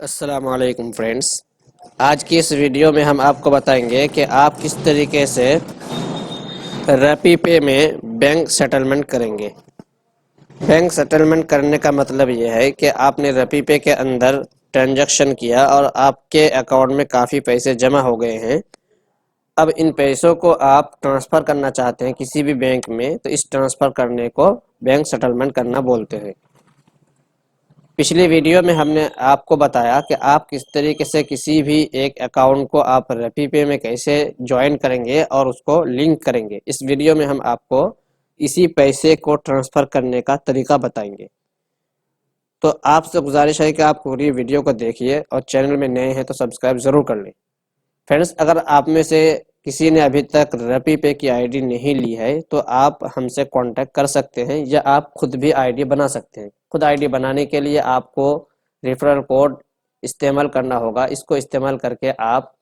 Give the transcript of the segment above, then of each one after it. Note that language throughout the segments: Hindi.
अस्सलाम वालेकुम फ्रेंड्स। आज की इस वीडियो में हम आपको बताएंगे कि आप किस तरीके से रैपी पे में बैंक सेटलमेंट करेंगे। बैंक सेटलमेंट करने का मतलब यह है कि आपने रैपी पे के अंदर ट्रांजैक्शन किया और आपके अकाउंट में काफ़ी पैसे जमा हो गए हैं। अब इन पैसों को आप ट्रांसफ़र करना चाहते हैं किसी भी बैंक में, तो इस ट्रांसफ़र करने को बैंक सेटलमेंट करना बोलते हैं। पिछली वीडियो में हमने आपको बताया कि आप किस तरीके से किसी भी एक अकाउंट को आप रैपी पे में कैसे ज्वाइन करेंगे और उसको लिंक करेंगे। इस वीडियो में हम आपको इसी पैसे को ट्रांसफ़र करने का तरीका बताएंगे। तो आपसे गुजारिश है कि आप पूरी वीडियो को देखिए और चैनल में नए हैं तो सब्सक्राइब ज़रूर कर लें। फ्रेंड्स, अगर आप में से किसी ने अभी तक रैपी पे की आईडी नहीं ली है तो आप हमसे कांटेक्ट कर सकते हैं या आप खुद भी आईडी बना सकते हैं। खुद आईडी बनाने के लिए आपको रेफरल कोड इस्तेमाल करना होगा। इसको इस्तेमाल करके आप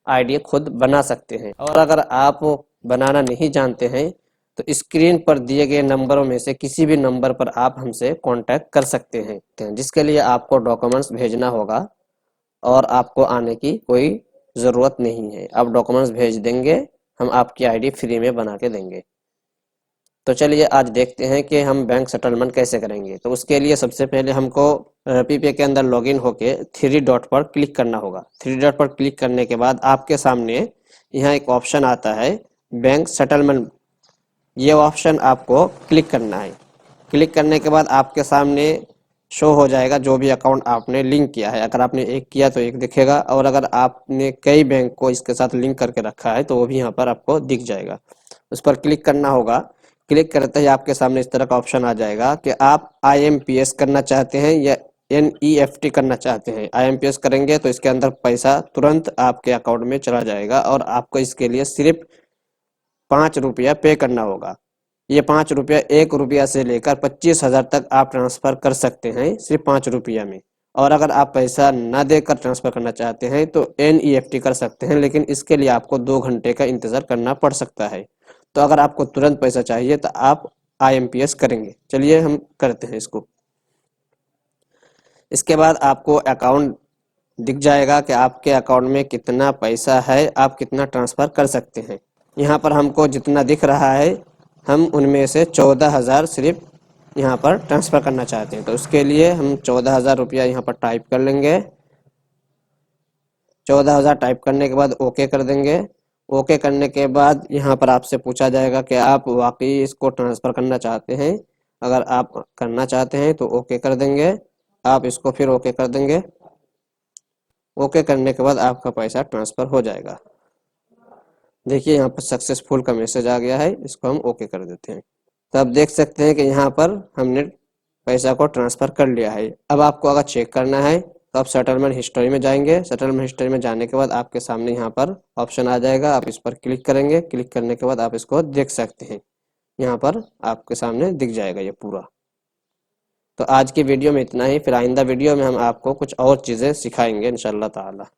आईडी खुद बना सकते हैं। और अगर आप बनाना नहीं जानते हैं तो स्क्रीन पर दिए गए नंबरों में से किसी भी नंबर पर आप हमसे कांटेक्ट कर सकते हैं, जिसके लिए आपको डॉक्यूमेंट्स भेजना होगा और आपको आने की कोई ज़रूरत नहीं है। आप डॉक्यूमेंट्स भेज देंगे, हम आपकी आईडी फ्री में बना के देंगे। तो चलिए आज देखते हैं कि हम बैंक सेटलमेंट कैसे करेंगे। तो उसके लिए सबसे पहले हमको रैपी पे के अंदर लॉगिन होके थ्री डॉट पर क्लिक करना होगा। थ्री डॉट पर क्लिक करने के बाद आपके सामने यहाँ एक ऑप्शन आता है बैंक सेटलमेंट। ये ऑप्शन आपको क्लिक करना है। क्लिक करने के बाद आपके सामने शो हो जाएगा जो भी अकाउंट आपने लिंक किया है। अगर आपने एक किया तो एक दिखेगा, और अगर आपने कई बैंक को इसके साथ लिंक करके रखा है तो वो भी यहाँ पर आपको दिख जाएगा। उस पर क्लिक करना होगा। क्लिक करते ही आपके सामने इस तरह का ऑप्शन आ जाएगा कि आप IMPS करना चाहते हैं या NEFT करना चाहते हैं। IMPS करेंगे तो इसके अंदर पैसा तुरंत आपके अकाउंट में चला जाएगा और आपको इसके लिए सिर्फ 5 रुपया पे करना होगा। ये 5 रुपया 1 रुपया से लेकर 25,000 तक आप ट्रांसफ़र कर सकते हैं सिर्फ 5 रुपया में। और अगर आप पैसा ना देकर ट्रांसफ़र करना चाहते हैं तो NEFT कर सकते हैं, लेकिन इसके लिए आपको 2 घंटे का इंतज़ार करना पड़ सकता है। तो अगर आपको तुरंत पैसा चाहिए तो आप IMPS करेंगे। चलिए हम करते हैं इसको। इसके बाद आपको अकाउंट दिख जाएगा कि आपके अकाउंट में कितना पैसा है, आप कितना ट्रांसफ़र कर सकते हैं। यहाँ पर हमको जितना दिख रहा है हम उनमें से 14,000 सिर्फ यहाँ पर ट्रांसफ़र करना चाहते हैं। तो उसके लिए हम 14,000 रुपया यहाँ पर टाइप कर लेंगे। 14,000 टाइप करने के बाद ओके कर देंगे। ओके करने के बाद यहाँ पर आपसे पूछा जाएगा कि आप वाकई इसको ट्रांसफ़र करना चाहते हैं। अगर आप करना चाहते हैं तो ओके कर देंगे। आप इसको फिर ओके कर देंगे। ओके करने के बाद आपका पैसा ट्रांसफ़र हो जाएगा। देखिए यहाँ पर सक्सेसफुल का मैसेज आ गया है, इसको हम ओके कर देते हैं। तो आप देख सकते हैं कि यहाँ पर हमने पैसा को ट्रांसफ़र कर लिया है। अब आपको अगर चेक करना है तो आप सेटलमेंट हिस्ट्री में जाएंगे। सेटलमेंट हिस्ट्री में जाने के बाद आपके सामने यहाँ पर ऑप्शन आ जाएगा, आप इस पर क्लिक करेंगे। क्लिक करने के बाद आप इसको देख सकते हैं, यहाँ पर आपके सामने दिख जाएगा ये पूरा। तो आज की वीडियो में इतना ही। फिर आइंदा वीडियो में हम आपको कुछ और चीज़ें सिखाएंगे इंशाअल्लाह ताला।